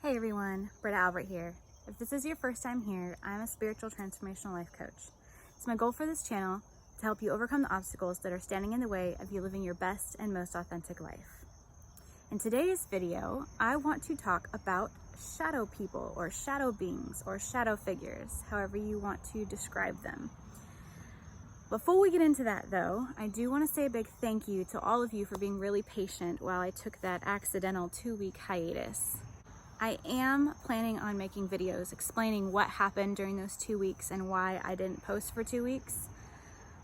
Hey everyone, Britta Albert here. If this is your first time here, I'm a spiritual transformational life coach. It's my goal for this channel to help you overcome the obstacles that are standing in the way of you living your best and most authentic life. In today's video, I want to talk about shadow people or shadow beings or shadow figures, however you want to describe them. Before we get into that though, I do want to say a big thank you to all of you for being really patient while I took that accidental 2-week hiatus. I am planning on making videos explaining what happened during those 2 weeks and why I didn't post for 2 weeks,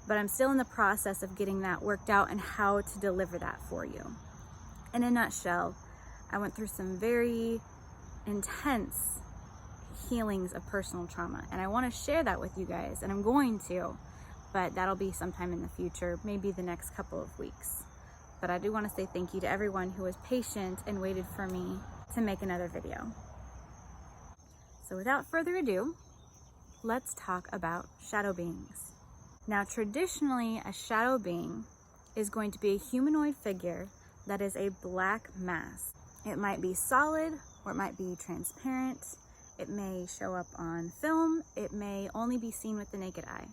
but I'm still in the process of getting that worked out and how to deliver that for you. In a nutshell, I went through some very intense healings of personal trauma, and I want to share that with you guys, and I'm going to, but that'll be sometime in the future, maybe the next couple of weeks. But I do want to say thank you to everyone who was patient and waited for me to make another video. So without further ado, let's talk about shadow beings. Now, traditionally, a shadow being is going to be a humanoid figure that is a black mass. It might be solid or it might be transparent. It may show up on film. It may only be seen with the naked eye.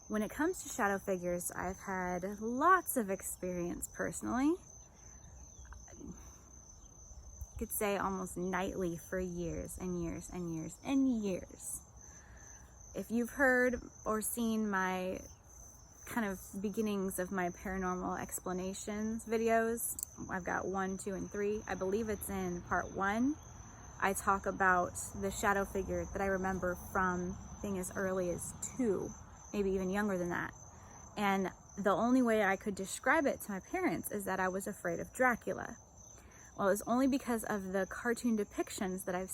When it comes to shadow figures, I've had lots of experience personally. Could say almost nightly for years and years and years and years. If you've heard or seen my kind of beginnings of my paranormal explanations videos, I've got 1, 2, and 3. I believe it's in part 1. I talk about the shadow figure that I remember from being as early as 2, maybe even younger than that. And the only way I could describe it to my parents is that I was afraid of Dracula. Well, it was only because of the cartoon depictions that I had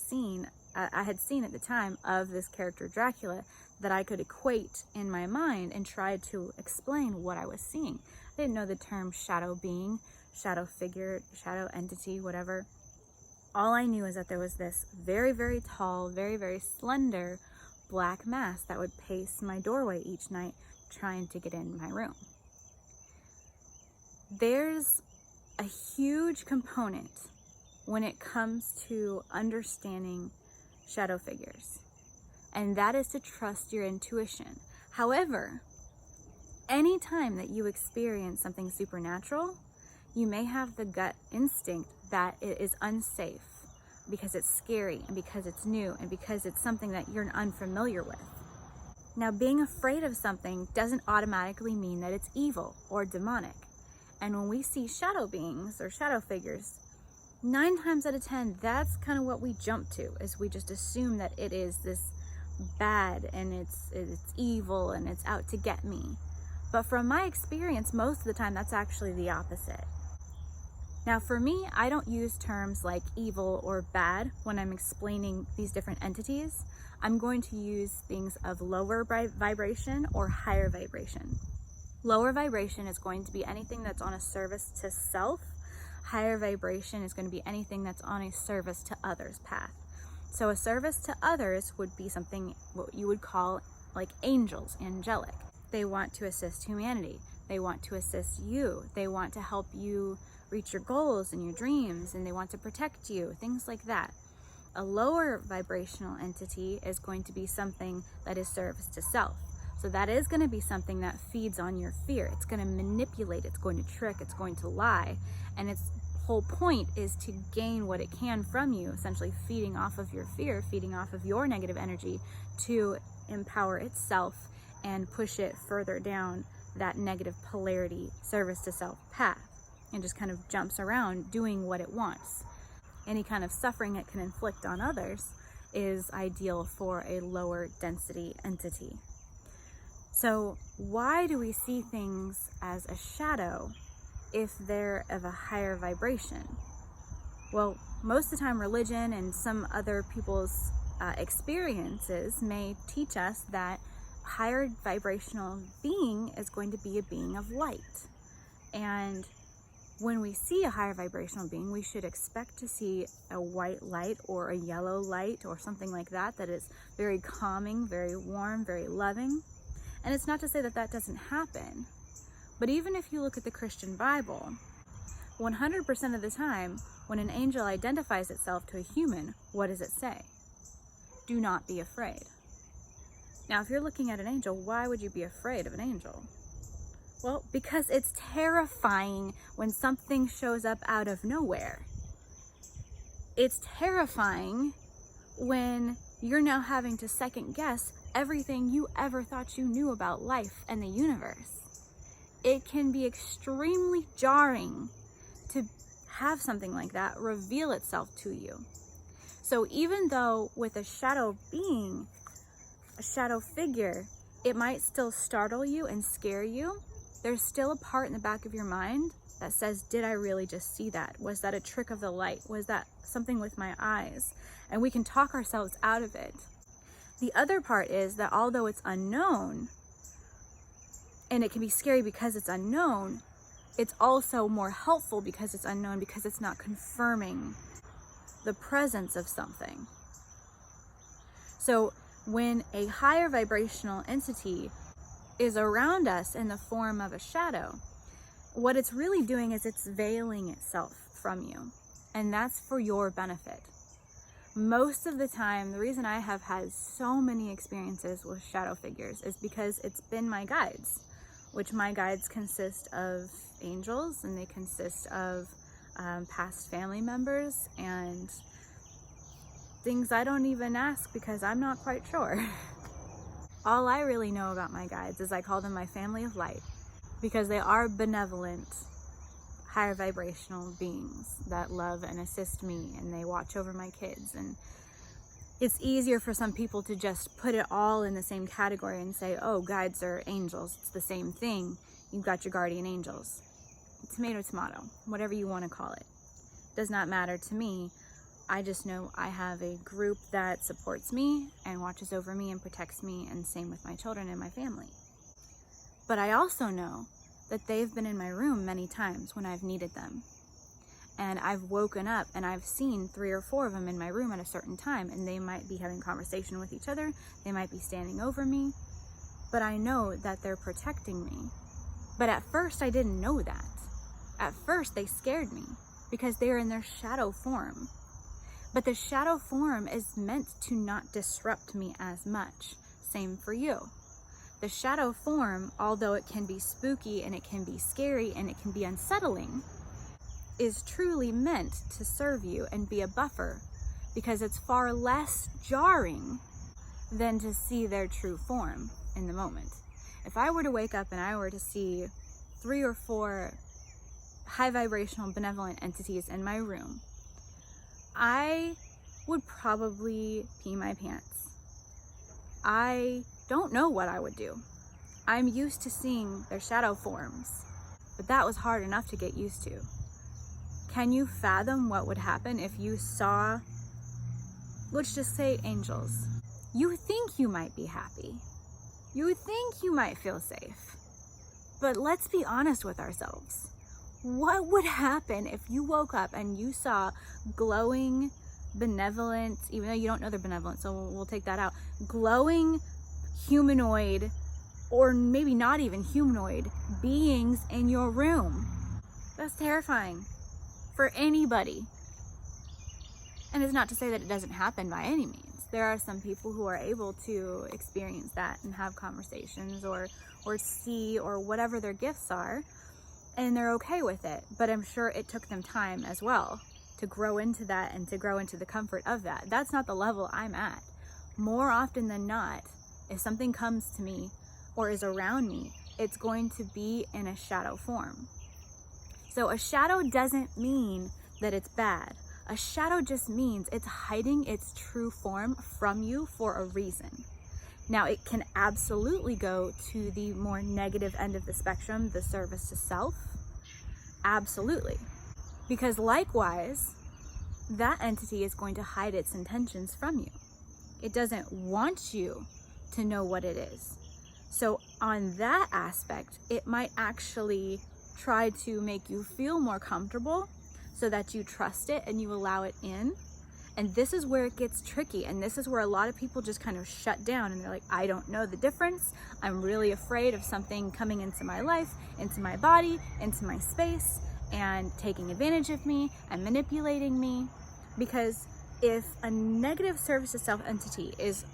seen at the time of this character Dracula, that I could equate in my mind and try to explain what I was seeing. I didn't know the term shadow being, shadow figure, shadow entity, whatever. All I knew is that there was this very, very tall, very, very slender black mass that would pace my doorway each night trying to get in my room. There's a huge component when it comes to understanding shadow figures, and that is to trust your intuition. However, anytime that you experience something supernatural, you may have the gut instinct that it is unsafe because it's scary and because it's new and because it's something that you're unfamiliar with. Now, being afraid of something doesn't automatically mean that it's evil or demonic. And when we see shadow beings or shadow figures, 9 times out of 10, that's kind of what we jump to, is we just assume that it is this bad and it's evil and it's out to get me. But from my experience, most of the time, that's actually the opposite. Now, for me, I don't use terms like evil or bad when I'm explaining these different entities. I'm going to use things of lower vibration or higher vibration. Lower vibration is going to be anything that's on a service to self. Higher vibration is going to be anything that's on a service to others path. So a service to others would be something what you would call like angels, angelic. They want to assist humanity. They want to assist you. They want to help you reach your goals and your dreams, and they want to protect you, things like that. A lower vibrational entity is going to be something that is service to self. So that is going to be something that feeds on your fear. It's going to manipulate, it's going to trick, it's going to lie. And its whole point is to gain what it can from you, essentially feeding off of your fear, feeding off of your negative energy to empower itself and push it further down that negative polarity service to self path, and just kind of jumps around doing what it wants. Any kind of suffering it can inflict on others is ideal for a lower density entity. So why do we see things as a shadow if they're of a higher vibration? Well, most of the time religion and some other people's experiences may teach us that higher vibrational being is going to be a being of light. And when we see a higher vibrational being, we should expect to see a white light or a yellow light or something like that that is very calming, very warm, very loving. And it's not to say that that doesn't happen, but even if you look at the Christian Bible, 100% of the time, when an angel identifies itself to a human, what does it say? Do not be afraid. Now, if you're looking at an angel, why would you be afraid of an angel? Well, because it's terrifying when something shows up out of nowhere. It's terrifying when you're now having to second guess everything you ever thought you knew about life and the universe. It can be extremely jarring to have something like that reveal itself to you. So even though with a shadow being, a shadow figure, it might still startle you and scare you, there's still a part in the back of your mind that says, did I really just see that? Was that a trick of the light? Was that something with my eyes? And we can talk ourselves out of it. The other part is that although it's unknown, and it can be scary because it's unknown, it's also more helpful because it's unknown, because it's not confirming the presence of something. So when a higher vibrational entity is around us in the form of a shadow, what it's really doing is it's veiling itself from you, and that's for your benefit. Most of the time, the reason I have had so many experiences with shadow figures is because it's been my guides, which my guides consist of angels, and they consist of past family members and things I don't even ask because I'm not quite sure. All I really know about my guides is I call them my family of light, because they are benevolent, higher vibrational beings that love and assist me, and they watch over my kids. And it's easier for some people to just put it all in the same category and say, oh, guides are angels, it's the same thing. You've got your guardian angels. Tomato, tomato, whatever you want to call it. Does not matter to me. I just know I have a group that supports me and watches over me and protects me, and same with my children and my family. But I also know that they've been in my room many times when I've needed them. And I've woken up and I've seen 3 or 4 of them in my room at a certain time, and they might be having conversation with each other, they might be standing over me, but I know that they're protecting me. But at first I didn't know that. At first they scared me because they are in their shadow form. But the shadow form is meant to not disrupt me as much. Same for you. The shadow form, although it can be spooky and it can be scary and it can be unsettling, is truly meant to serve you and be a buffer, because it's far less jarring than to see their true form in the moment. If I were to wake up and I were to see 3 or 4 high vibrational benevolent entities in my room, I would probably pee my pants. I don't know what I would do. I'm used to seeing their shadow forms, but that was hard enough to get used to. Can you fathom what would happen if you saw, let's just say, angels? You think you might be happy. You think you might feel safe. But let's be honest with ourselves. What would happen if you woke up and you saw glowing, benevolent, even though you don't know they're benevolent, so we'll take that out, glowing humanoid, or maybe not even humanoid, beings in your room? That's terrifying for anybody. And it's not to say that it doesn't happen by any means. There are some people who are able to experience that and have conversations or see, or whatever their gifts are, and they're okay with it. But I'm sure it took them time as well to grow into that and to grow into the comfort of that. That's not the level I'm at. More often than not, if something comes to me or is around me, it's going to be in a shadow form. So a shadow doesn't mean that it's bad. A shadow just means it's hiding its true form from you for a reason. Now, it can absolutely go to the more negative end of the spectrum, the service to self. Absolutely. Because likewise, that entity is going to hide its intentions from you. It doesn't want you to know what it is. So on that aspect, it might actually try to make you feel more comfortable so that you trust it and you allow it in. And this is where it gets tricky, and this is where a lot of people just kind of shut down and they're like, I don't know the difference. I'm really afraid of something coming into my life, into my body, into my space, and taking advantage of me and manipulating me. Because if a negative service to self entity is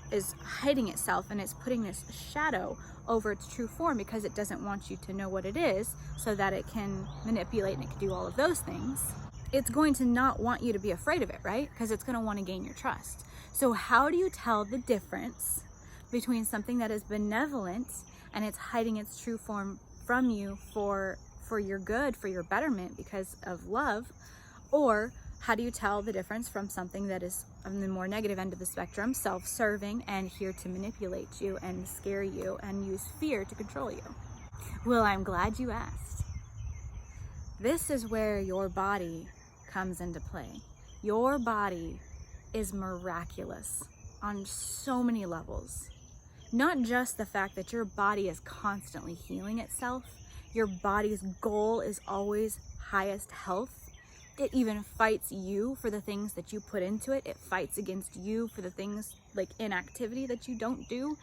hiding itself and it's putting this shadow over its true form because it doesn't want you to know what it is so that it can manipulate and it can do all of those things, it's going to not want you to be afraid of it, right? Because it's going to want to gain your trust. So how do you tell the difference between something that is benevolent and it's hiding its true form from you for your good, for your betterment because of love? Or how do you tell the difference from something that is on the more negative end of the spectrum, self-serving and here to manipulate you and scare you and use fear to control you? Well, I'm glad you asked. This is where your body comes into play. Your body is miraculous on so many levels. Not just the fact that your body is constantly healing itself. Your body's goal is always highest health. It even fights you for the things that you put into it. It fights against you for the things like inactivity that you don't do.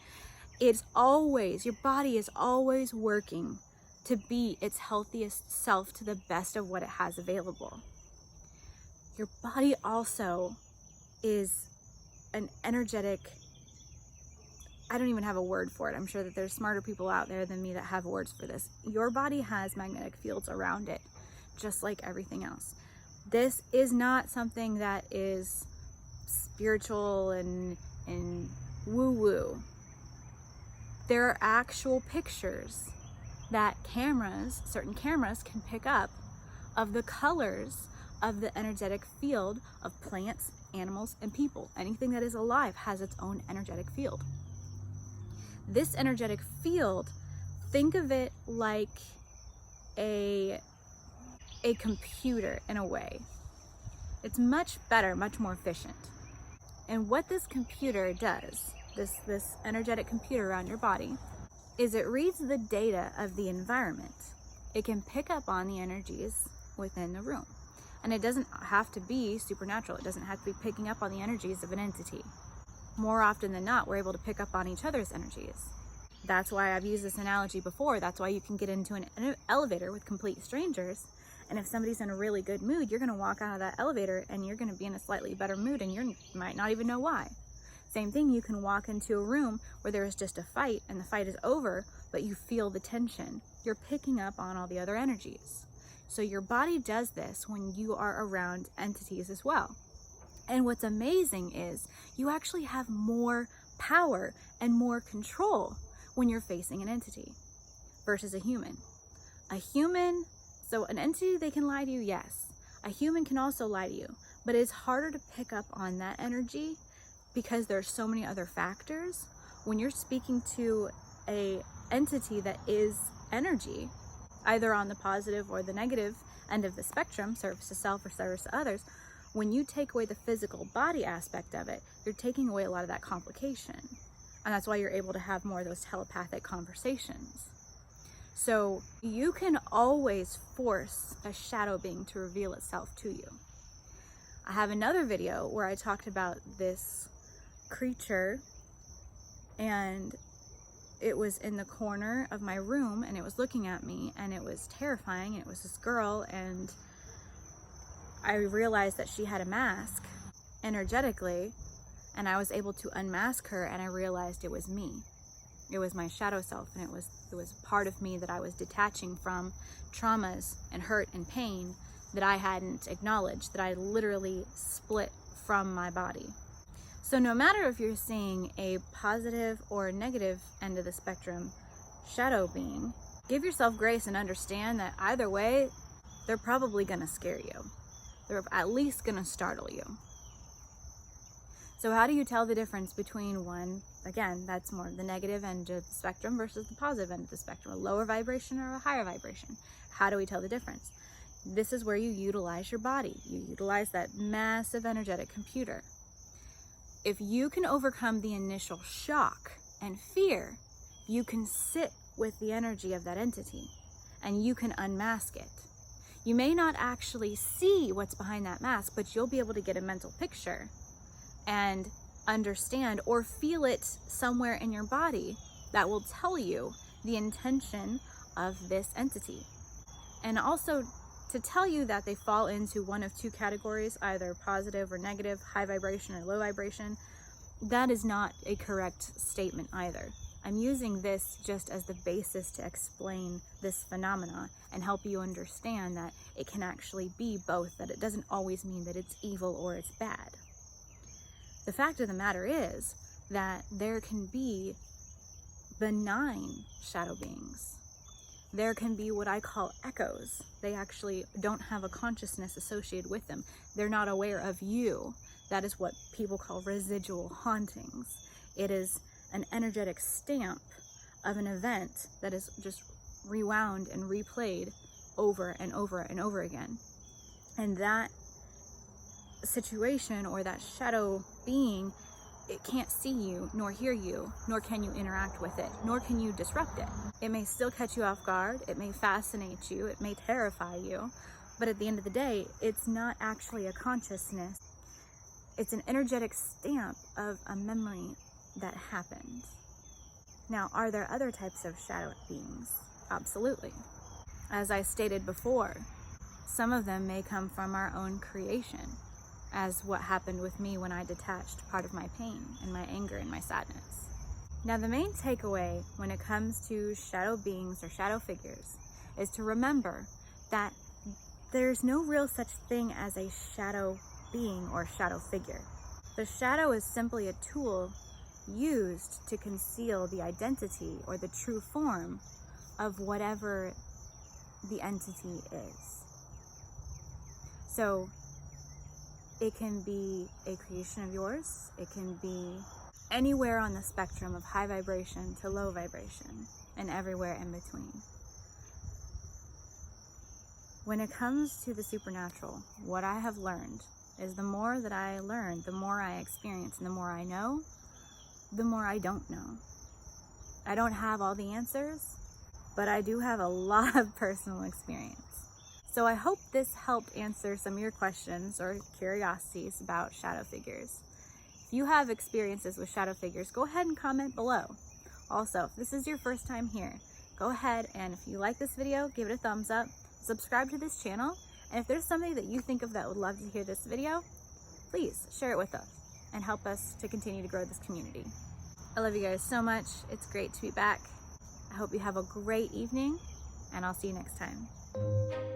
Your body is always working to be its healthiest self to the best of what it has available. Your body also is an energetic, I don't even have a word for it. I'm sure that there's smarter people out there than me that have words for this. Your body has magnetic fields around it, just like everything else. This is not something that is spiritual and woo-woo. There are actual pictures that certain cameras can pick up of the colors of the energetic field of plants, animals, and people. Anything that is alive has its own energetic field. This energetic field, think of it like a computer in a way. It's much better, much more efficient. And what this computer does, this energetic computer around your body, is it reads the data of the environment. It can pick up on the energies within the room. And it doesn't have to be supernatural. It doesn't have to be picking up on the energies of an entity. More often than not, we're able to pick up on each other's energies. That's why I've used this analogy before. That's why you can get into an elevator with complete strangers. And if somebody's in a really good mood, you're going to walk out of that elevator and you're going to be in a slightly better mood and you might not even know why. Same thing, you can walk into a room where there is just a fight and the fight is over, but you feel the tension. You're picking up on all the other energies. So your body does this when you are around entities as well. And what's amazing is you actually have more power and more control when you're facing an entity versus a human. So an entity, they can lie to you, yes. A human can also lie to you, but it's harder to pick up on that energy because there's so many other factors. When you're speaking to a entity that is energy, either on the positive or the negative end of the spectrum, service to self or service to others, when you take away the physical body aspect of it, you're taking away a lot of that complication. And that's why you're able to have more of those telepathic conversations. So you can always force a shadow being to reveal itself to you. I have another video where I talked about this creature, and it was in the corner of my room and it was looking at me and it was terrifying. It was this girl, and I realized that she had a mask energetically, and I was able to unmask her, and I realized it was me. It was my shadow self, and it was part of me that I was detaching from traumas and hurt and pain that I hadn't acknowledged, that I literally split from my body. So no matter if you're seeing a positive or negative end of the spectrum shadow being, give yourself grace and understand that either way, they're probably gonna scare you. They're at least gonna startle you. So how do you tell the difference between one, again, that's more the negative end of the spectrum versus the positive end of the spectrum, a lower vibration or a higher vibration? How do we tell the difference? This is where you utilize your body. You utilize that massive energetic computer. If you can overcome the initial shock and fear, you can sit with the energy of that entity and you can unmask it. You may not actually see what's behind that mask, but you'll be able to get a mental picture and understand or feel it somewhere in your body that will tell you the intention of this entity. And also to tell you that they fall into one of two categories, either positive or negative, high vibration or low vibration, that is not a correct statement either. I'm using this just as the basis to explain this phenomena and help you understand that it can actually be both, that it doesn't always mean that it's evil or it's bad. The fact of the matter is that there can be benign shadow beings. There can be what I call echoes. They actually don't have a consciousness associated with them. They're not aware of you. That is what people call residual hauntings. It is an energetic stamp of an event that is just rewound and replayed over and over and over again. And that situation or that shadow being, it can't see you, nor hear you, nor can you interact with it, nor can you disrupt it. It may still catch you off guard, it may fascinate you, it may terrify you, but at the end of the day, it's not actually a consciousness. It's an energetic stamp of a memory that happened. Now, are there other types of shadow beings? Absolutely. As I stated before, some of them may come from our own creation, as what happened with me when I detached part of my pain and my anger and my sadness. Now, the main takeaway when it comes to shadow beings or shadow figures is to remember that there's no real such thing as a shadow being or shadow figure. The shadow is simply a tool used to conceal the identity or the true form of whatever the entity is. So it can be a creation of yours, it can be anywhere on the spectrum of high vibration to low vibration, and everywhere in between. When it comes to the supernatural, what I have learned is the more that I learn, the more I experience, and the more I know, the more I don't know. I don't have all the answers, but I do have a lot of personal experience. So I hope this helped answer some of your questions or curiosities about shadow figures. If you have experiences with shadow figures, go ahead and comment below. Also, if this is your first time here, go ahead and if you like this video, give it a thumbs up, subscribe to this channel, and if there's somebody that you think of that would love to hear this video, please share it with us and help us to continue to grow this community. I love you guys so much. It's great to be back. I hope you have a great evening, and I'll see you next time.